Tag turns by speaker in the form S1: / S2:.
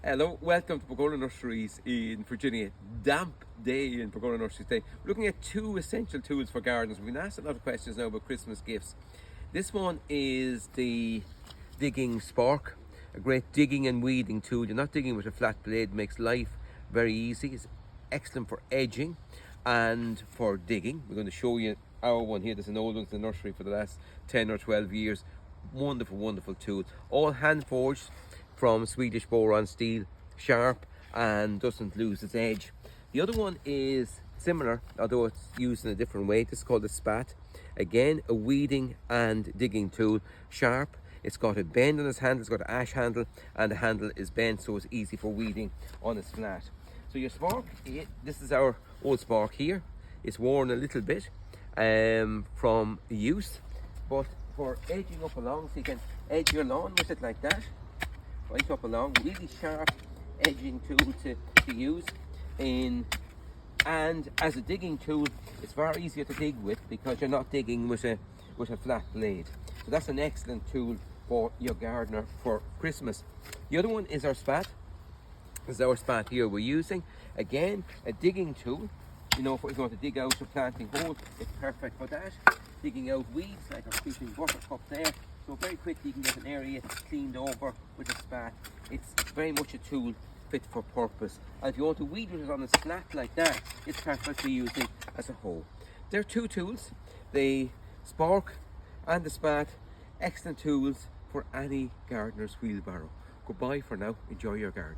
S1: Hello, welcome to Pergola Nurseries in Virginia. Damp day in Pergola Nurseries today. We're looking at two essential tools for gardeners. We've been asked a lot of questions now about Christmas gifts. This one is the digging spork, a great digging and weeding tool. You're not digging with a flat blade, makes life very easy. It's excellent for edging and for digging. We're going to show you our one here. There's an old one in the nursery for the last 10 or 12 years. Wonderful, wonderful tool. All hand forged from Swedish boron steel, sharp and doesn't lose its edge. The other one is similar, although it's used in a different way. This is called a SPAT. Again, a weeding and digging tool, sharp. It's got a bend on its handle, it's got an ash handle, and the handle is bent so it's easy for weeding on its flat. So your spork, this is our old spork here. It's worn a little bit from use, but for edging up along, so you can edge your lawn with it like that, right up along. Really sharp edging tool to use and as a digging tool, it's far easier to dig with because you're not digging with a flat blade. So that's an excellent tool for your gardener for Christmas. The other one is our spat. This is our spat here we're using. Again, a digging tool. You know, if you want to dig out a planting hole, it's perfect for that. Digging out weeds like our creeping buttercup there. So very quickly you can get an area cleaned over with a spat. It's very much a tool fit for purpose. And if you want to weed with it on a slat like that, it's perfect for using as a hoe. There are two tools, the spork and the spat, excellent tools for any gardener's wheelbarrow. Goodbye for now, enjoy your garden.